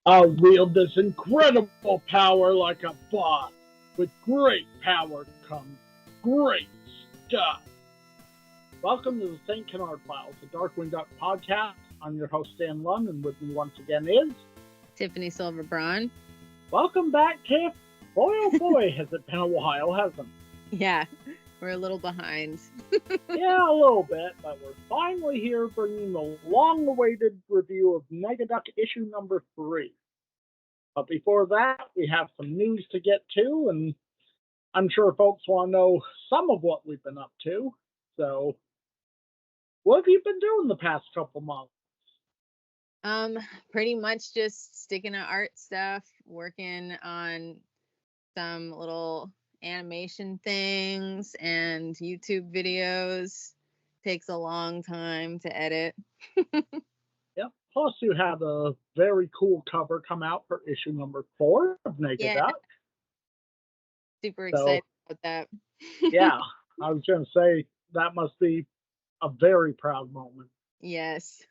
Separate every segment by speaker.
Speaker 1: I'll wield this incredible power like a boss. With great power comes great stuff. Welcome to the St. Canard Files, the Darkwing Duck podcast. I'm your host, Stan Lund, and with me once again is
Speaker 2: Tiffany Silverbraun.
Speaker 1: Welcome back, Tiff. Boy, oh boy, has it been a while, hasn't it?
Speaker 2: Yeah, we're a little behind.
Speaker 1: Yeah, a little bit, but we're finally here bringing the long-awaited review of Negaduck issue number 3. But before that, we have some news to get to, and I'm sure folks want to know some of what we've been up to. So, what have you been doing the past couple months?
Speaker 2: Pretty much just sticking to art stuff, working on some little animation things and YouTube videos. Takes a long time to edit.
Speaker 1: Yep. Plus, you had a very cool cover come out for issue number 4 of Negaduck.
Speaker 2: Yeah. Super excited about that.
Speaker 1: Yeah, I was going to say that must be a very proud moment.
Speaker 2: Yes.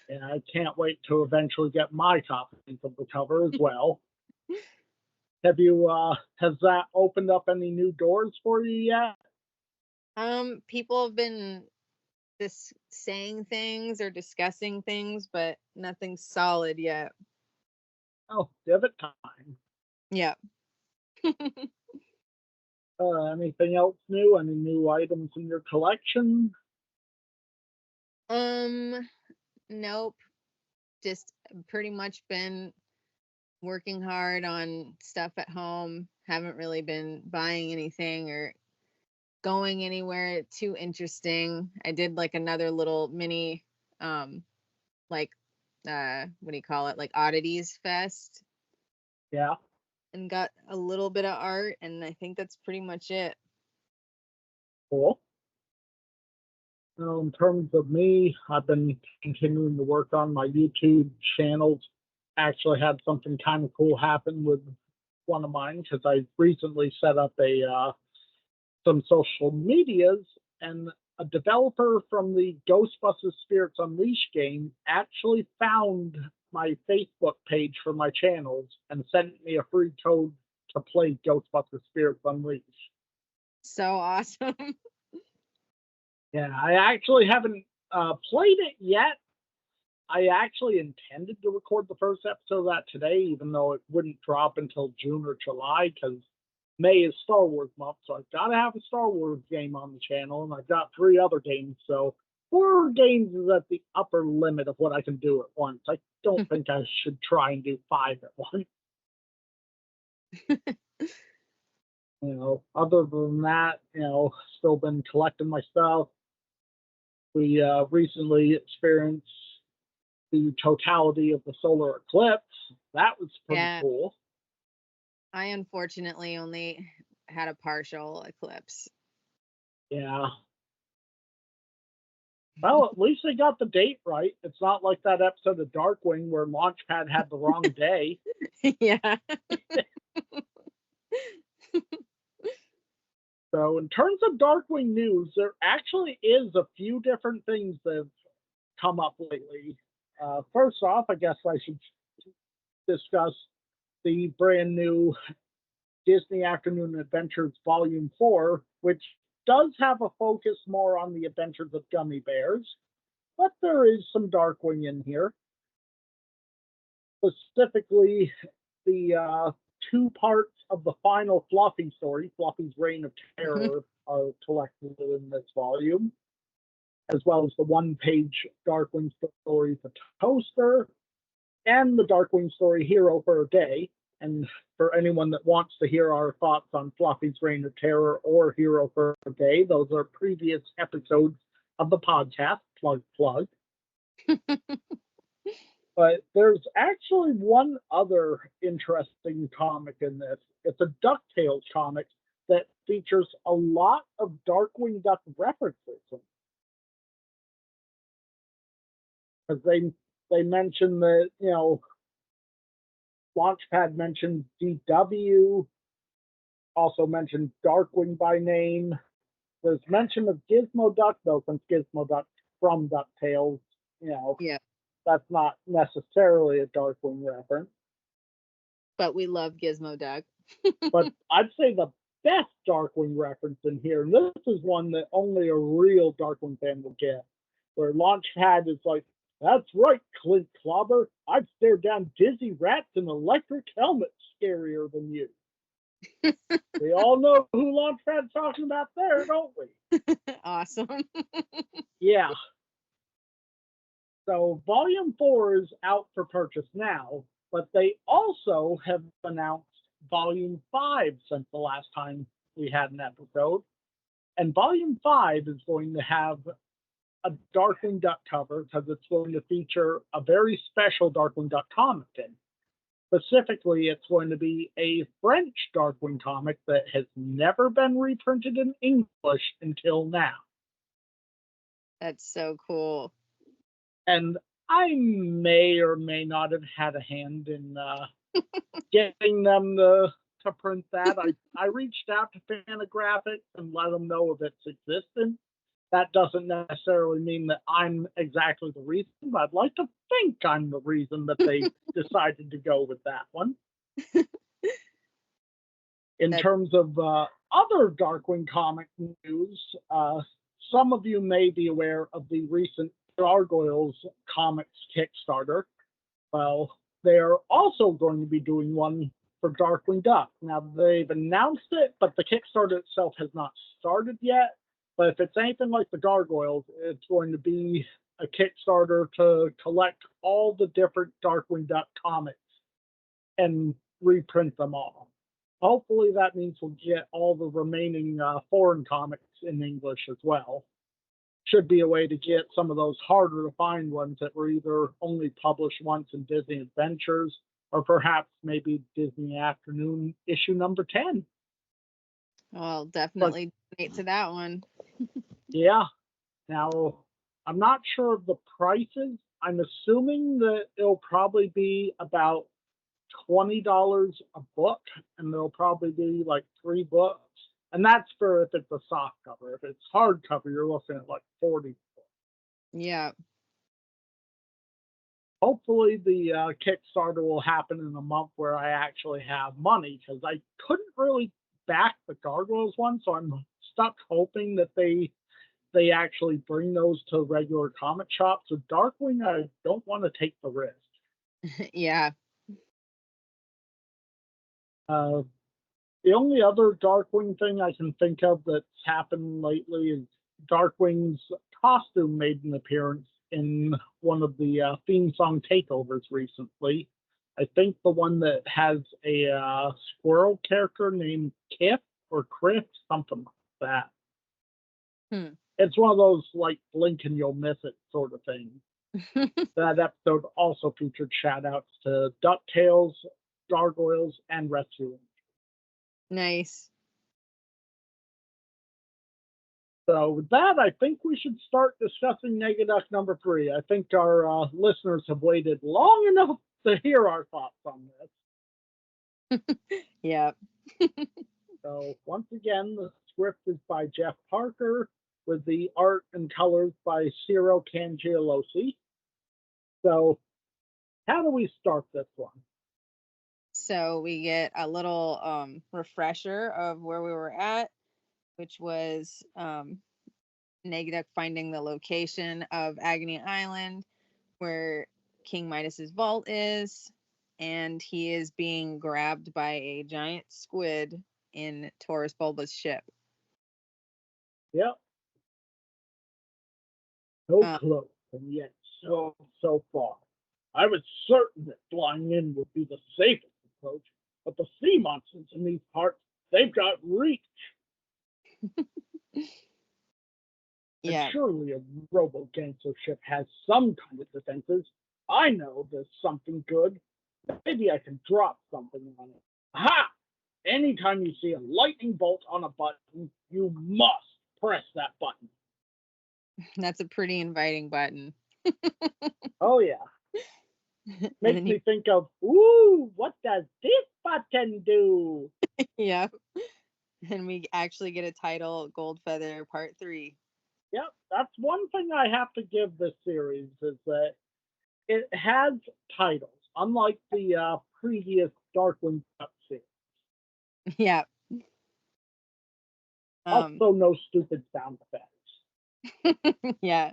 Speaker 1: And I can't wait to eventually get my copy of the cover as well. Have you, has that opened up any new doors for you yet?
Speaker 2: People have been just saying things or discussing things, but nothing solid yet.
Speaker 1: Oh, give it time.
Speaker 2: Yeah.
Speaker 1: Anything else new? Any new items in your collection?
Speaker 2: Nope. Just pretty much been working hard on stuff at home. Haven't really been buying anything or going anywhere too interesting. I did like another little mini like what do you call it? Like oddities fest.
Speaker 1: Yeah.
Speaker 2: And got a little bit of art, and I think that's pretty much it.
Speaker 1: Cool. In terms of me, I've been continuing to work on my YouTube channels. Actually had something kind of cool happen with one of mine because I recently set up some social medias, and a developer from the Ghostbusters Spirits Unleashed game actually found my Facebook page for my channels and sent me a free code to play Ghostbusters Spirits Unleashed.
Speaker 2: So awesome.
Speaker 1: Yeah, I actually haven't played it yet. I actually intended to record the first episode of that today, even though it wouldn't drop until June or July, because May is Star Wars month, so I've got to have a Star Wars game on the channel, and I've got 3 other games, so 4 games is at the upper limit of what I can do at once. I don't think I should try and do 5 at once. Other than that, still been collecting my stuff. We recently experienced the totality of the solar eclipse. That was pretty cool.
Speaker 2: I unfortunately only had a partial eclipse.
Speaker 1: Yeah. Well, at least they got the date right. It's not like that episode of Darkwing where Launchpad had the wrong day.
Speaker 2: Yeah.
Speaker 1: So in terms of Darkwing news, there actually is a few different things that have come up lately. First off, I guess I should discuss the brand new Disney Afternoon Adventures Volume 4, which does have a focus more on the adventures of Gummy Bears, but there is some Darkwing in here. Specifically, the 2 parts of the final Fluffy story, Fluffy's Reign of Terror, are collected in this volume, as well as the 1-page Darkwing story, The Toaster, and the Darkwing story, Hero for a Day. And for anyone that wants to hear our thoughts on Fluffy's Reign of Terror or Hero for a Day, those are previous episodes of the podcast, plug. But there's actually one other interesting comic in this. It's a DuckTales comic that features a lot of Darkwing Duck references. Because they mention that, Launchpad mentioned DW, also mentioned Darkwing by name. There's mention of Gizmo Duck, though, since Gizmo Duck from DuckTales,
Speaker 2: Yeah.
Speaker 1: That's not necessarily a Darkwing reference.
Speaker 2: But we love Gizmo Duck.
Speaker 1: But I'd say the best Darkwing reference in here, and this is one that only a real Darkwing fan will get, where Launchpad is like, "That's right, Clint Clobber. I've stared down dizzy rats in electric helmets scarier than you." We all know who Launchpad's talking about there, don't we?
Speaker 2: Awesome.
Speaker 1: Yeah. So Volume 4 is out for purchase now, but they also have announced Volume 5 since the last time we had an episode. And Volume 5 is going to have a Darkwing Duck cover because it's going to feature a very special Darkwing Duck comic in. Specifically, it's going to be a French Darkwing comic that has never been reprinted in English until now.
Speaker 2: That's so cool.
Speaker 1: And I may or may not have had a hand in getting them to print that. I reached out to Fantagraphics and let them know of its existence. That doesn't necessarily mean that I'm exactly the reason, but I'd like to think I'm the reason that they decided to go with that one. In terms of other Darkwing comic news, some of you may be aware of the recent Gargoyles comics Kickstarter. Well, they're also going to be doing one for Darkwing Duck. Now, they've announced it, but the Kickstarter itself has not started yet. But if it's anything like the Gargoyles, it's going to be a Kickstarter to collect all the different Darkwing Duck comics and reprint them all. Hopefully that means we'll get all the remaining foreign comics in English as well. Should be a way to get some of those harder to find ones that were either only published once in Disney Adventures or perhaps maybe Disney Afternoon issue number 10.
Speaker 2: Well, definitely donate to that one.
Speaker 1: Yeah. Now, I'm not sure of the prices. I'm assuming that it'll probably be about $20 a book, and there'll probably be like 3 books. And that's for if it's a soft cover. If it's hardcover, you're looking at like 40.
Speaker 2: Yeah.
Speaker 1: Hopefully the Kickstarter will happen in a month where I actually have money, because I couldn't really back the Gargoyles one, so I'm stuck hoping that they actually bring those to regular comic shops. With Darkwing, I don't want to take the risk.
Speaker 2: Yeah.
Speaker 1: The only other Darkwing thing I can think of that's happened lately is Darkwing's costume made an appearance in one of the theme song takeovers recently. I think the one that has a squirrel character named Kif or Criff, something like that. It's one of those like blink and you'll miss it sort of things. That episode also featured shout outs to DuckTales, Gargoyles, and Rescue.
Speaker 2: Nice.
Speaker 1: So with that, I think we should start discussing Negaduck number 3. I think our listeners have waited long enough to hear our thoughts on this.
Speaker 2: Yeah.
Speaker 1: So once again, the script is by Jeff Parker with the art and colors by Ciro Cangialosi. So how do we start this one?
Speaker 2: So we get a little refresher of where we were at, which was Negaduck finding the location of Agony Island, where King Midas's vault is, and he is being grabbed by a giant squid in Taurus Bulba's ship.
Speaker 1: Yep. So close, and yet so far. I was certain that flying in would be the safest approach, but the sea monsters in these parts, they've got reach.
Speaker 2: Yeah.
Speaker 1: And surely a robo-gangster ship has some kind of defenses. I know there's something good. Maybe I can drop something on it. Aha! Anytime you see a lightning bolt on a button, you must press that button.
Speaker 2: That's a pretty inviting button.
Speaker 1: Oh, yeah. Makes me think of, ooh, what does this button do?
Speaker 2: Yeah. And we actually get a title, Gold Feather Part 3.
Speaker 1: Yep, that's one thing I have to give this series is that it has titles, unlike the previous Darkwing cutscene.
Speaker 2: Yeah.
Speaker 1: Also, no stupid sound effects.
Speaker 2: Yeah.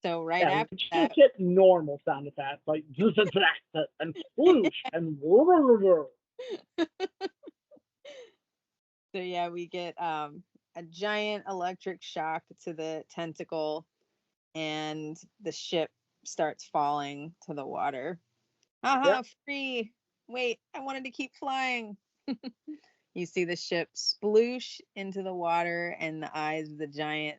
Speaker 2: So right
Speaker 1: Yeah,
Speaker 2: after
Speaker 1: you just
Speaker 2: that,
Speaker 1: get normal sound effects like and sploosh and
Speaker 2: so yeah, we get a giant electric shock to the tentacle, and the ship starts falling to the water.
Speaker 1: yep,
Speaker 2: Haha, free. Wait, I wanted to keep flying. You see the ship sploosh into the water, and the eyes of the giant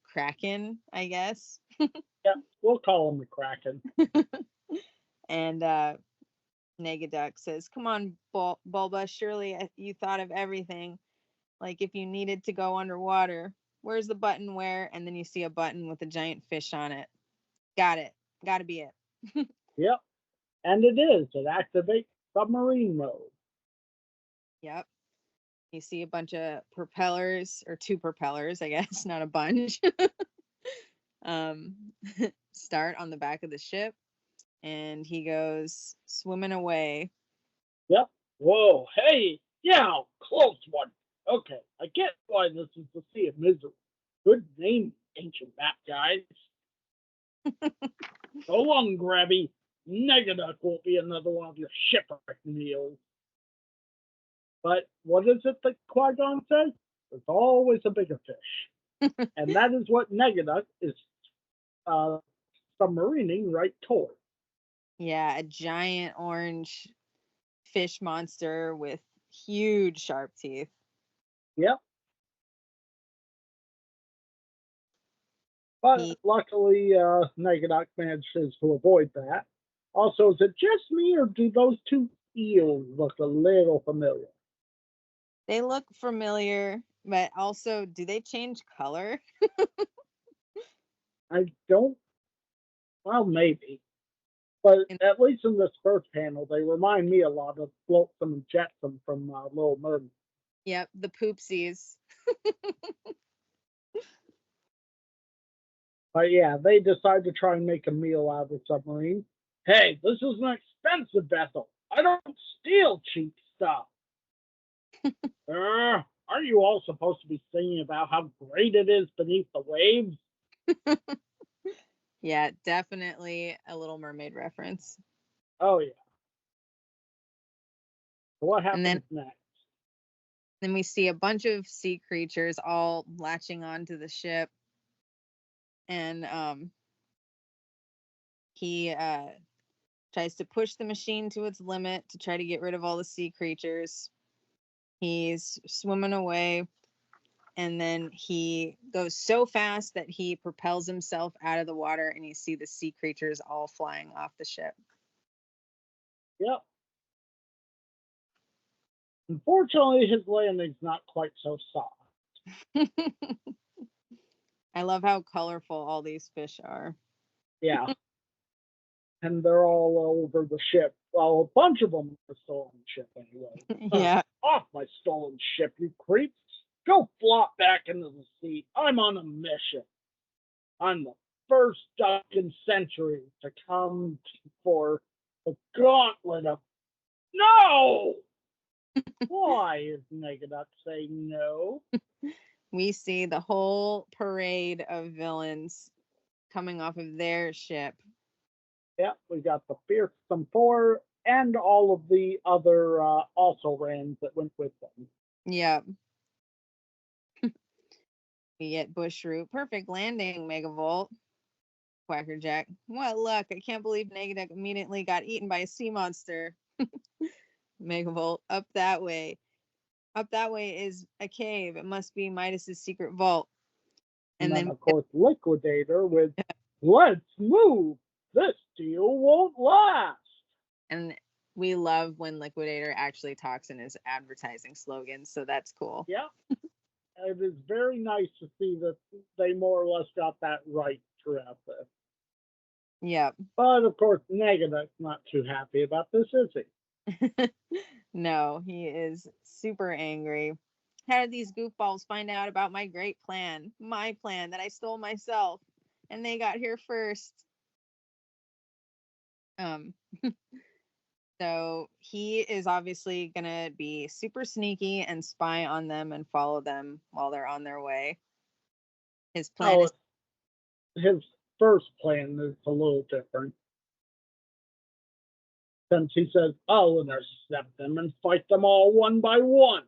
Speaker 2: kraken, I guess.
Speaker 1: yep. We'll call him the Kraken.
Speaker 2: And Negaduck says, "Come on, Bulba, surely you thought of everything. Like if you needed to go underwater, where's the button where?" And then you see a button with a giant fish on it. Got it. Got to be it.
Speaker 1: Yep, and it is. It activates submarine mode.
Speaker 2: Yep. You see a bunch of propellers, or two propellers, I guess, not a bunch. um, start on the back of the ship, and he goes swimming away.
Speaker 1: Yep. Whoa, hey, yeah, close one. Okay, I get why this is the Sea of Misery. Good name, ancient map guys. So long, Grabby. Negaduck won't be another one of your shipwreck meals. But what is it that Qui-Gon says? There's always a bigger fish. And that is what Negaduck is uh, submarining right toward.
Speaker 2: Yeah, a giant orange fish monster with huge sharp teeth.
Speaker 1: Yep. But
Speaker 2: He
Speaker 1: luckily, Negaduck manages to avoid that. Also, is it just me, or do those two eels look a little familiar?
Speaker 2: They look familiar, but also, do they change color?
Speaker 1: I don't. Well, maybe. But
Speaker 2: And
Speaker 1: at least in this first panel, they remind me a lot of Flotsam and Jetsam from Little Mermaid.
Speaker 2: yep, the poopsies.
Speaker 1: But yeah, they decide to try and make a meal out of the submarine. Hey, this is an expensive vessel. I don't steal cheap stuff. Aren't you all supposed to be singing about how great it is beneath the waves?
Speaker 2: Yeah, definitely a Little Mermaid reference.
Speaker 1: Oh yeah. So what
Speaker 2: And
Speaker 1: happens next?
Speaker 2: then we see a bunch of sea creatures all latching onto the ship, and he tries to push the machine to its limit to try to get rid of all the sea creatures. He's swimming away, and then he goes so fast that he propels himself out of the water, and you see the sea creatures all flying off the ship.
Speaker 1: Yep. Unfortunately, his landing's not quite so soft.
Speaker 2: I love how colorful all these fish are.
Speaker 1: Yeah. And they're all over the ship. Well, a bunch of them are stolen ship anyway.
Speaker 2: Yeah.
Speaker 1: Off my stolen ship, you creeps! Go flop back into the sea. I'm on a mission. I'm the first duck in centuries to come for the gauntlet of. No! Why is Negaduck saying no?
Speaker 2: We see the whole parade of villains coming off of their ship.
Speaker 1: Yep, we got the Fearsome Four and all of the other also rans that went with them.
Speaker 2: Yep. We get Bushroot. Perfect landing, Megavolt. Quackerjack. What luck. I can't believe Negaduck immediately got eaten by a sea monster. Megavolt. Up that way. Up that way is a cave. It must be Midas's secret vault.
Speaker 1: And
Speaker 2: And
Speaker 1: then,
Speaker 2: then
Speaker 1: of course, Liquidator with, let's move. This deal won't last.
Speaker 2: and we love when Liquidator actually talks in his advertising slogans, so that's cool.
Speaker 1: Yeah, it is very nice to see that they more or less got that right throughout this.
Speaker 2: Yep.
Speaker 1: But of course, Negaduck's not too happy about this, is he?
Speaker 2: No, he is super angry. How did these goofballs find out about my great plan? My plan that I stole myself. And they got here first. Um, so he is obviously gonna be super sneaky and spy on them and follow them while they're on their way. His plan
Speaker 1: Oh,
Speaker 2: is
Speaker 1: his first plan is a little different. Since he says, I'll intercept them and fight them all one by one,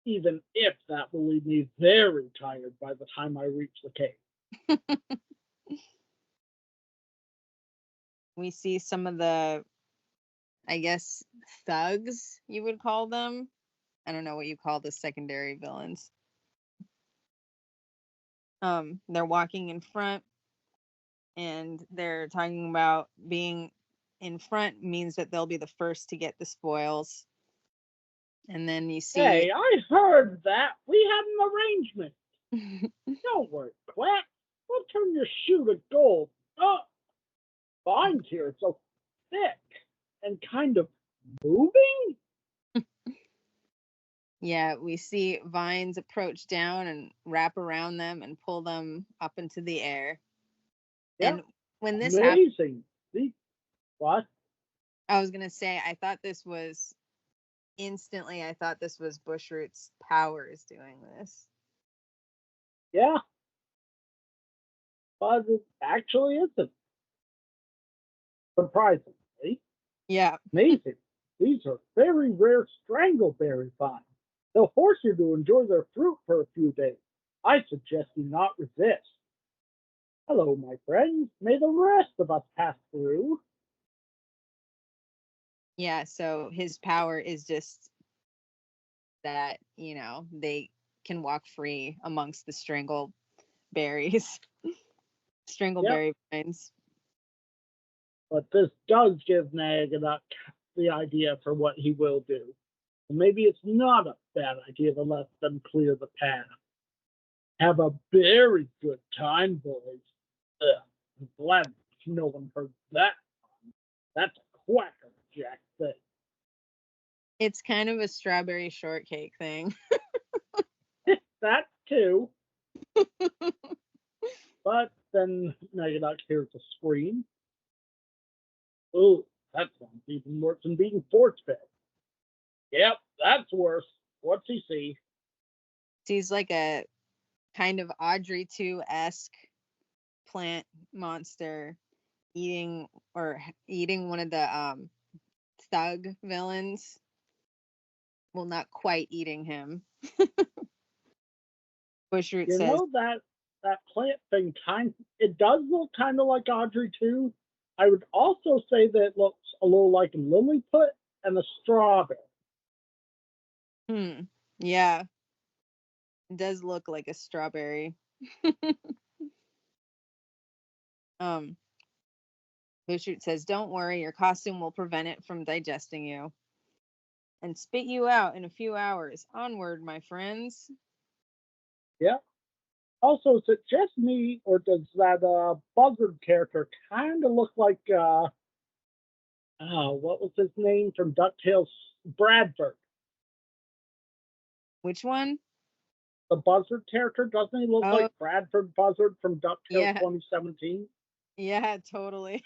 Speaker 1: even if that will leave me very tired by the time I reach the cave.
Speaker 2: we see some of the, I guess, thugs you would call them. I don't know what you call the secondary villains. They're walking in front and they're talking about being in front means that they'll be the first to get the spoils. And then you see
Speaker 1: Hey, I heard that. We had an arrangement. Don't worry, Quack. We'll turn your shoe to gold. Oh, vines here are so thick and kind of moving.
Speaker 2: yeah, we see vines approach down and wrap around them and pull them up into the air.
Speaker 1: Yep,
Speaker 2: And when this happened,
Speaker 1: amazing. See what?
Speaker 2: I was gonna say I thought this was Bushroot's powers doing this.
Speaker 1: Yeah, but it actually isn't. Surprisingly,
Speaker 2: Yeah.
Speaker 1: amazing. These are very rare strangleberry vines. They'll force you to enjoy their fruit for a few days. I suggest you not resist. Hello, my friends. May the rest of us pass through.
Speaker 2: Yeah, so his power is just that, they can walk free amongst the strangleberries,
Speaker 1: Yep,
Speaker 2: strangleberry vines.
Speaker 1: but this does give Negaduck the idea for what he will do. Maybe it's not a bad idea to let them clear the path. Have a very good time, boys. Ugh, I'm glad no one heard that. That's a quacker jack thing.
Speaker 2: It's kind of a strawberry shortcake thing.
Speaker 1: That too. But then Negaduck hears a scream. Oh, that sounds even worse than being force fed. Yep, that's worse. What's he see?
Speaker 2: Sees like a kind of Audrey 2-esque plant monster eating one of the thug villains. Well, not quite eating him. Bushroot
Speaker 1: You
Speaker 2: says,
Speaker 1: know that plant thing it does look kind of like Audrey too. I would also say that it looks a little like a Lilliput and a strawberry.
Speaker 2: yeah, it does look like a strawberry. um Bushroot says, don't worry, your costume will prevent it from digesting you and spit you out in a few hours. Onward, my friends.
Speaker 1: Yeah. Also, is it just me, or does that buzzard character kind of look like what was his name from DuckTales? Bradford.
Speaker 2: Which one?
Speaker 1: The buzzard character, doesn't he look
Speaker 2: Oh,
Speaker 1: like Bradford Buzzard from DuckTales
Speaker 2: yeah.
Speaker 1: 2017?
Speaker 2: Yeah, totally.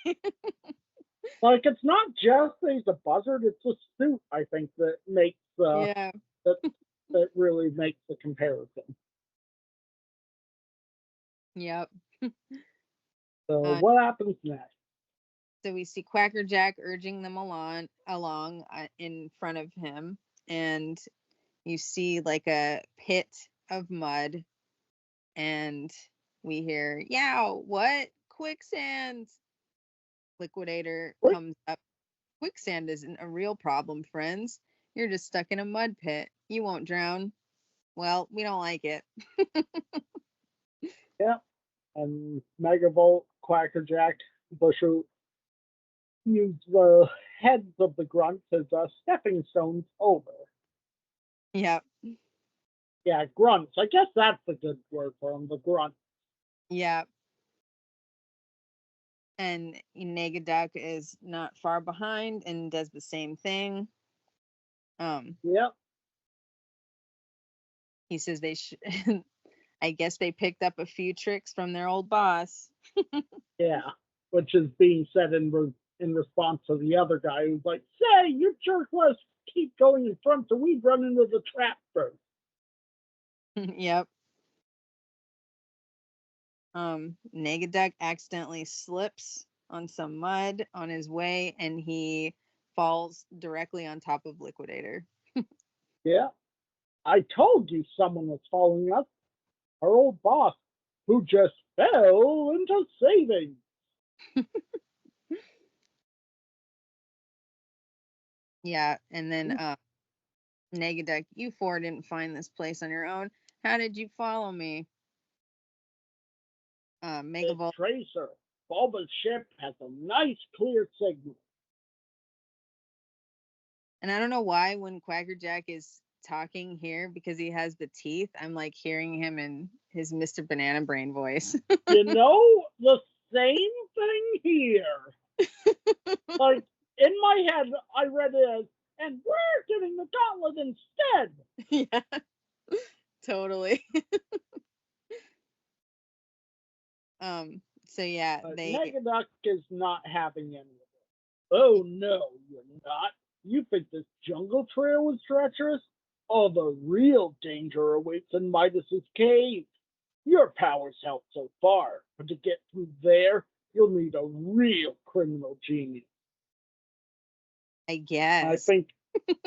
Speaker 1: Like, it's not just that he's a buzzard; it's the suit, I think, that makes
Speaker 2: Yeah.
Speaker 1: that that really makes the comparison.
Speaker 2: Yep.
Speaker 1: So,
Speaker 2: Uh,
Speaker 1: what happens next?
Speaker 2: so we see Quacker Jack urging them along in front of him, and you see like a pit of mud, and we hear, "Yow, what? Quicksand!" Liquidator
Speaker 1: Quick,
Speaker 2: comes up. Quicksand isn't a real problem, friends. You're just stuck in a mud pit. You won't drown. Well, we don't like it.
Speaker 1: yeah, and Megavolt, Quackerjack, Bushu use the heads of the grunts as stepping stones over.
Speaker 2: Yep.
Speaker 1: Yeah, grunts. I guess that's a good word for them. The grunts.
Speaker 2: Yep. And Negaduck is not far behind and does the same thing.
Speaker 1: Yep.
Speaker 2: He says I guess they picked up a few tricks from their old boss.
Speaker 1: Yeah, which is being said in in response to the other guy who's like, say, you jerk, let's keep going in front so we run into the trap first.
Speaker 2: Yep. Negaduck accidentally slips on some mud on his way, and he falls directly on top of Liquidator.
Speaker 1: Yeah. I told you someone was following us. Our old boss, who just fell into saving.
Speaker 2: Yeah, and then Negaduck, you four didn't find this place on your own. How did you follow me? Megavolt.
Speaker 1: Tracer. Bulba's ship has a nice clear signal.
Speaker 2: And I don't know why when Quackerjack is talking here, because he has the teeth, I'm like hearing him in his Mr. Banana Brain voice.
Speaker 1: You know, the same thing here. Like, in my head, I read it as, and we're getting the gauntlet instead.
Speaker 2: Yeah, totally. So yeah,
Speaker 1: But
Speaker 2: they
Speaker 1: Negaduck is not having any of it. Oh no, you're not. You think this jungle trail is treacherous? Oh, the real danger awaits in Midas's cave. Your powers help so far, but to get through there, you'll need a real criminal genius.
Speaker 2: I guess.
Speaker 1: I think,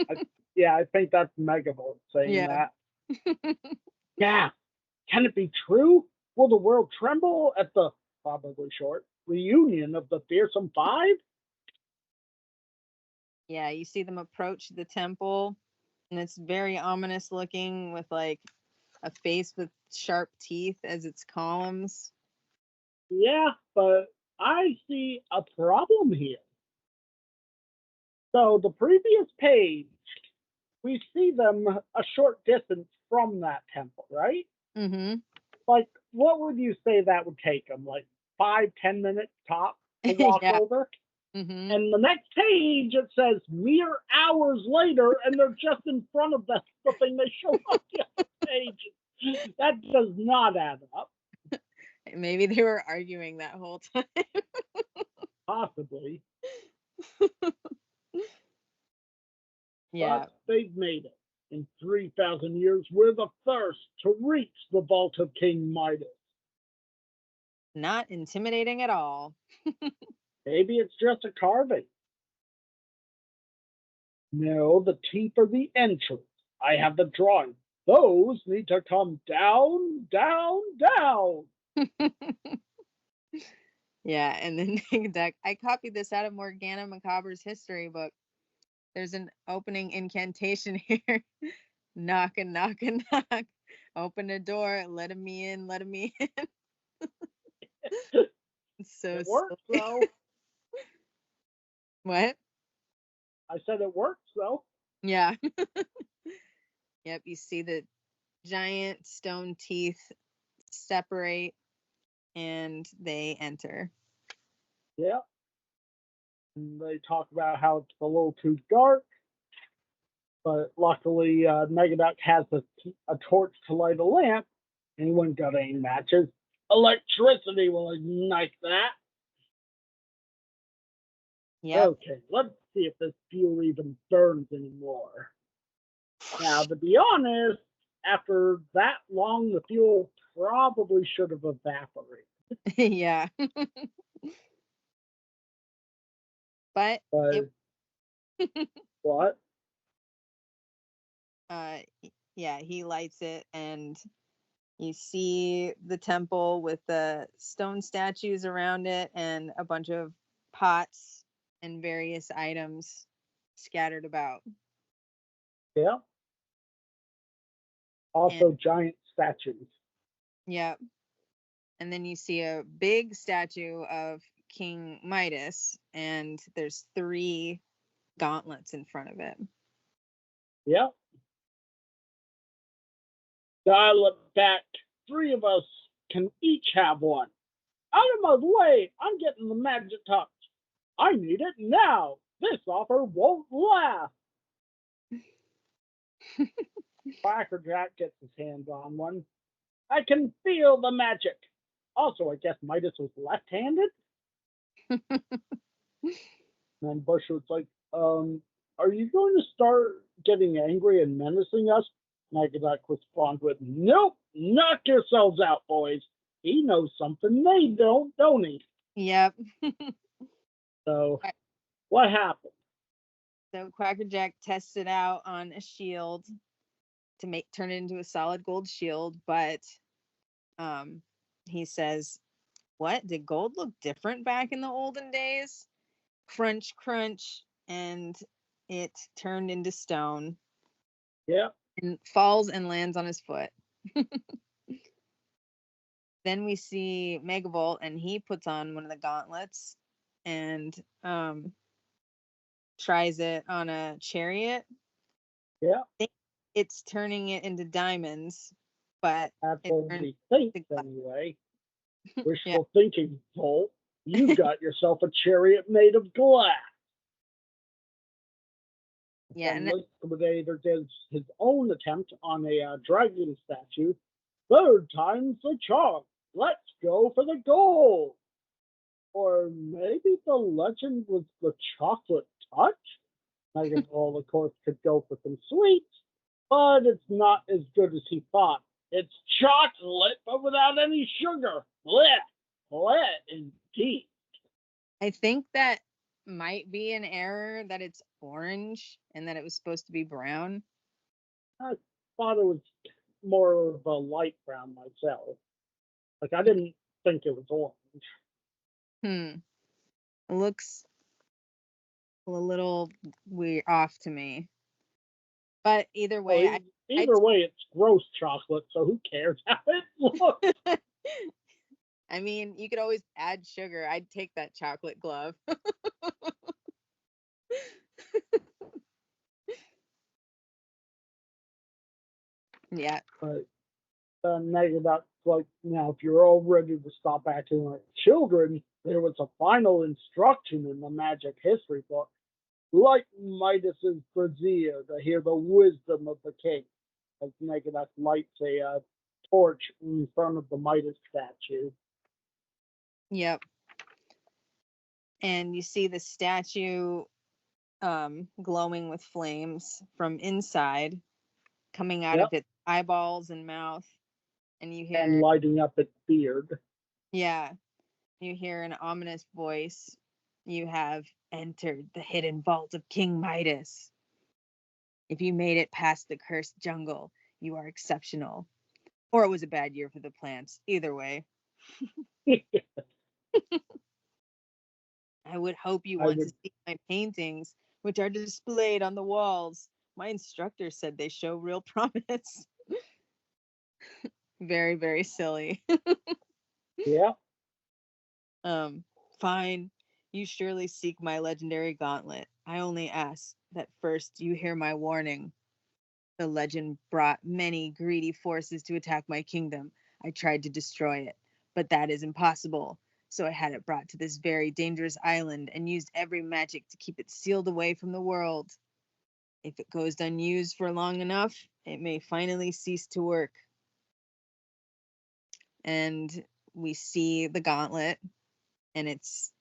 Speaker 1: I think that's Megavolt saying
Speaker 2: Yeah.
Speaker 1: that. Yeah, can it be true? Will the world tremble at the, probably short, reunion of the Fearsome Five?
Speaker 2: Yeah, you see them approach the temple, and it's very ominous looking with like a face with sharp teeth as its columns.
Speaker 1: Yeah, but I see a problem here. So the previous page, we see them a short distance from that temple, right?
Speaker 2: Mm-hmm.
Speaker 1: Like, what would you say that would take them? Like 5-10 minutes top to walk
Speaker 2: Yeah.
Speaker 1: over?
Speaker 2: Mm-hmm.
Speaker 1: And the next page, it says mere hours later, and they're just in front of the thing they show on the other page. That does not add up.
Speaker 2: Maybe they were arguing that whole time.
Speaker 1: Possibly.
Speaker 2: Yeah.
Speaker 1: But they've made it. In 3,000 years, we're the first to reach the vault of King Midas.
Speaker 2: Not intimidating at all.
Speaker 1: Maybe it's just a carving. No, the teeth are the entrance. I have the drawing. Those need to come down, down, down.
Speaker 2: Yeah, and then Negaduck, I copied this out of Morgana Macabre's history book. There's an opening incantation here. Knock and knock and knock. Open the door. Let me in. Let me in. So
Speaker 1: It works,
Speaker 2: silly.
Speaker 1: though.
Speaker 2: What?
Speaker 1: I said it works, though.
Speaker 2: Yeah. Yep. You see the giant stone teeth separate and they enter.
Speaker 1: Yeah. And they talk about how it's a little too dark. But luckily, Negaduck has a torch to light a lamp. Anyone got any matches? Electricity will ignite that.
Speaker 2: Yep.
Speaker 1: Okay, let's see if this fuel even burns anymore. Now, to be honest, after that long, the fuel probably should have evaporated.
Speaker 2: Yeah. But
Speaker 1: But what?
Speaker 2: yeah, he lights it and you see the temple with the stone statues around it and a bunch of pots and various items scattered about.
Speaker 1: Yeah. Also, giant statues.
Speaker 2: Yep. And then you see a big statue of King Midas, and there's 3 gauntlets in front of it.
Speaker 1: Yep. Dial it back. 3 of us can each have one. Out of my way! I'm getting the magic touch. I need it now. This offer won't last. Quackerjack gets his hands on one. I can feel the magic. Also, I guess Midas was left-handed. And Bush was like, are you going to start getting angry and menacing us? Negaduck responds with, nope, knock yourselves out, boys. He knows something they don't he?
Speaker 2: Yep.
Speaker 1: So, what happened?
Speaker 2: So Quackerjack tests it out on a shield to turn it into a solid gold shield, but he says, what? Did gold look different back in the olden days? Crunch, crunch, and it turned into stone.
Speaker 1: Yeah.
Speaker 2: And falls and lands on his foot. Then we see Megavolt, and he puts on one of the gauntlets and tries it on a chariot.
Speaker 1: Yeah.
Speaker 2: It's turning it into diamonds, but
Speaker 1: That's what he thinks anyway. Wishful
Speaker 2: Yeah.
Speaker 1: thinking, Volt. You got yourself a chariot made of glass.
Speaker 2: Yeah,
Speaker 1: And
Speaker 2: and
Speaker 1: Liquidator does his own attempt on a dragon statue. Third time's the charm. Let's go for the gold. Or maybe the legend was the chocolate touch? Megabolt, of course, could go for some sweets, but it's not as good as he thought. It's chocolate, but without any sugar. Blech. Blech, indeed.
Speaker 2: I think that might be an error that it's orange and that it was supposed to be brown.
Speaker 1: I thought it was more of a light brown myself. Like, I didn't think it was orange.
Speaker 2: It looks a little weird off to me. But either way,
Speaker 1: Well, either way, it's gross chocolate, so who cares how it looks?
Speaker 2: I mean, you could always add sugar. I'd take that chocolate glove. Yeah.
Speaker 1: But Negaduck's like, now, if you're all ready to stop acting like children, there was a final instruction in the magic history book. Light Midas's brazier to hear the wisdom of the king. As Negaduck lights a torch in front of the Midas statue.
Speaker 2: Yep. And you see the statue glowing with flames from inside, coming out of its eyeballs and mouth. And you hear,
Speaker 1: and lighting up its beard.
Speaker 2: Yeah, you hear an ominous voice. You have entered the hidden vault of King Midas. If you made it past the cursed jungle, you are exceptional. Or it was a bad year for the plants. Either way. I would hope you want to see my paintings, which are displayed on the walls. My instructor said they show real promise. Very, very silly.
Speaker 1: Yeah.
Speaker 2: Fine. You surely seek my legendary gauntlet. I only ask that first you hear my warning. The legend brought many greedy forces to attack my kingdom. I tried to destroy it, but that is impossible. So I had it brought to this very dangerous island and used every magic to keep it sealed away from the world. If it goes unused for long enough, it may finally cease to work. And we see the gauntlet, and it's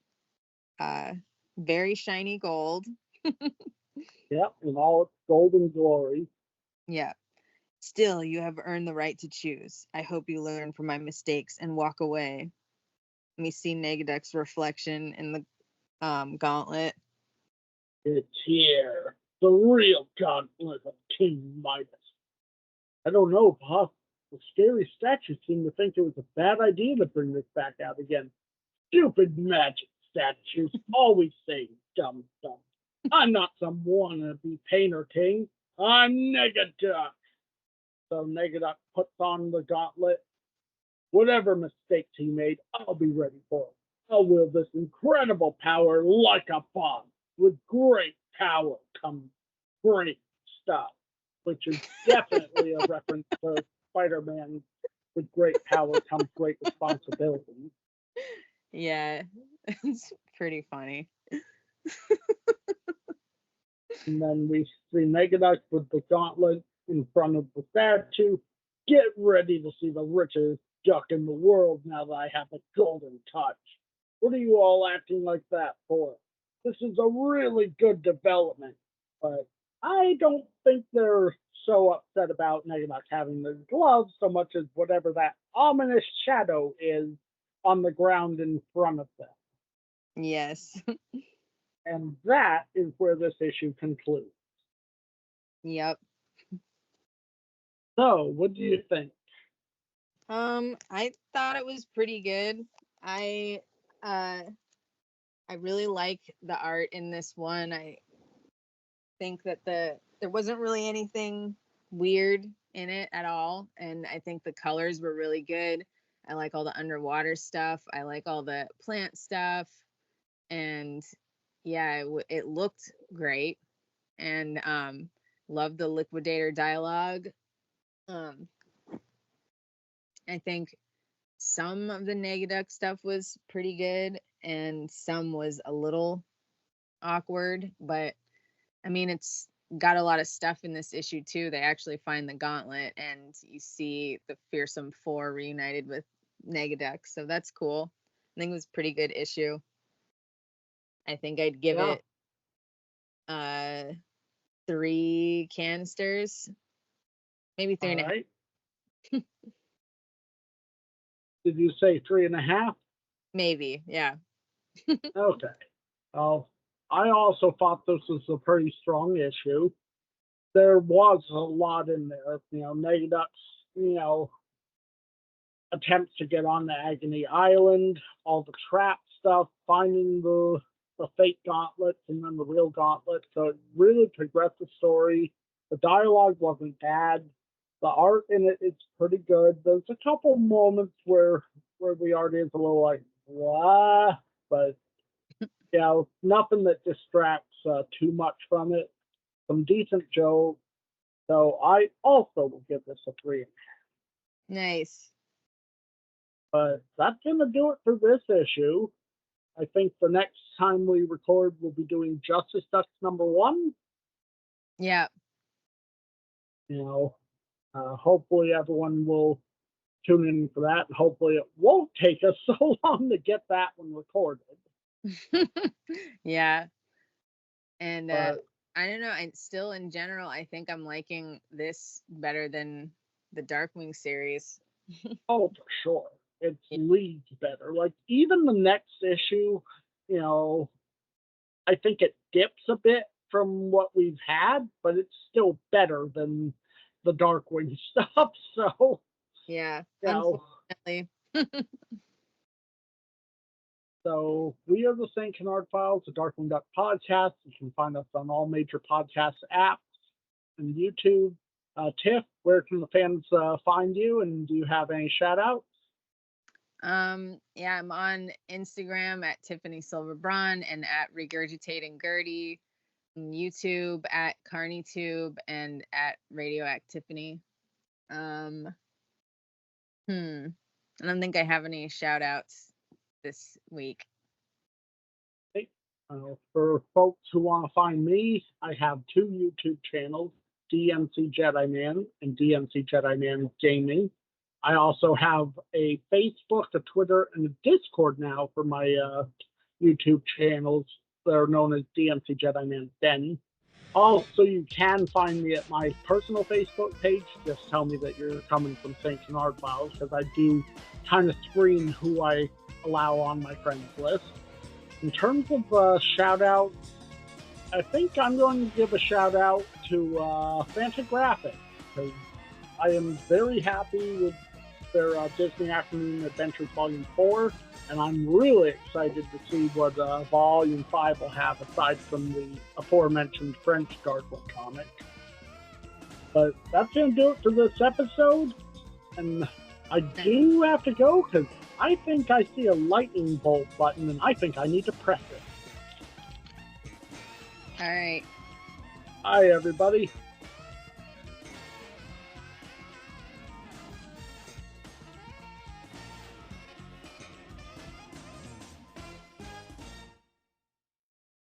Speaker 2: very shiny gold.
Speaker 1: Yeah, in all its golden glory.
Speaker 2: Yeah. Still, you have earned the right to choose. I hope you learn from my mistakes and walk away. We see Negaduck's reflection in the gauntlet.
Speaker 1: It's here. The real gauntlet of King Midas. I don't know, Pop. The scary statues seem to think it was a bad idea to bring this back out again. Stupid magic statues always say dumb stuff. I'm not some wannabe painter king. I'm Negaduck. So Negaduck puts on the gauntlet. Whatever mistakes he made, I'll be ready for it. I'll wield this incredible power like a bomb. With great power comes great stuff, which is definitely a reference to Spider-Man. With great power comes great responsibility.
Speaker 2: Yeah, it's pretty funny.
Speaker 1: And then we see Negaduck with the gauntlet in front of the statue. Get ready to see the richest duck in the world now that I have a golden touch. What are you all acting like that for? this is a really good development, but I don't think they're so upset about Negaduck having the gloves so much as whatever that ominous shadow is on the ground in front of them.
Speaker 2: Yes.
Speaker 1: And that is where this issue concludes.
Speaker 2: Yep.
Speaker 1: So, what do you think?
Speaker 2: I thought it was pretty good. I really like the art in this one. I think that there wasn't really anything weird in it at all, and I think the colors were really good. I like all the underwater stuff. I like all the plant stuff, and yeah, it looked great. And loved the liquidator dialogue. Um, I think some of the Negaduck stuff was pretty good, and some was a little awkward, but I mean, it's got a lot of stuff in this issue too. They actually find the gauntlet, and you see the Fearsome Four reunited with Negaduck, so that's cool. I think it was a pretty good issue. I think I'd give it 3 canisters, maybe 3.5.
Speaker 1: Right. Did you say 3.5?
Speaker 2: Maybe, yeah.
Speaker 1: Okay. Well, I also thought this was a pretty strong issue. There was a lot in there. Negaduck's, attempts to get on the Agony Island, all the trap stuff, finding the fake gauntlets and then the real gauntlet. So it really progressed the story. The dialogue wasn't bad. The art in it is pretty good. There's a couple moments where the art is a little like, what? But, nothing that distracts too much from it. Some decent jokes. So I also will give this a 3.
Speaker 2: Nice.
Speaker 1: But that's going to do it for this issue. I think the next time we record, we'll be doing Justice Ducks #1.
Speaker 2: Yeah.
Speaker 1: Hopefully everyone will tune in for that. And hopefully it won't take us so long to get that one recorded.
Speaker 2: Yeah. And I don't know. And still, in general, I think I'm liking this better than the Darkwing series.
Speaker 1: Oh, for sure. It's leagues better. Like, even the next issue, I think it dips a bit from what we've had, but it's still better than the Darkwing stuff. So,
Speaker 2: yeah, unfortunately.
Speaker 1: So, we are the St. Canard Files, the Darkwing Duck podcast. You can find us on all major podcast apps and YouTube. Tiff, where can the fans find you, and do you have any shout outs?
Speaker 2: Yeah, I'm on Instagram at Tiffany Silverbraun and at Regurgitating Gertie, and YouTube at CarneyTube and at Radioactiffany. I don't think I have any shout outs this week.
Speaker 1: For folks who want to find me, I have 2 YouTube channels, DMC Jedi Man and DMC Jedi Man Gaming. I also have a Facebook, a Twitter, and a Discord now for my YouTube channels that are known as DMC Jedi Man Den. Also, you can find me at my personal Facebook page. Just tell me that you're coming from St. Canard Files, because I do kind of screen who I allow on my friends list. In terms of shout-outs, I think I'm going to give a shout-out to Fantagraphics, because I am very happy with their Disney Afternoon Adventures Volume 4, and I'm really excited to see what Volume 5 will have, aside from the aforementioned French Darkwing comic. But that's going to do it for this episode, and I do have to go, because I think I see a lightning bolt button, and I think I need to press it.
Speaker 2: All right.
Speaker 1: Bye, everybody.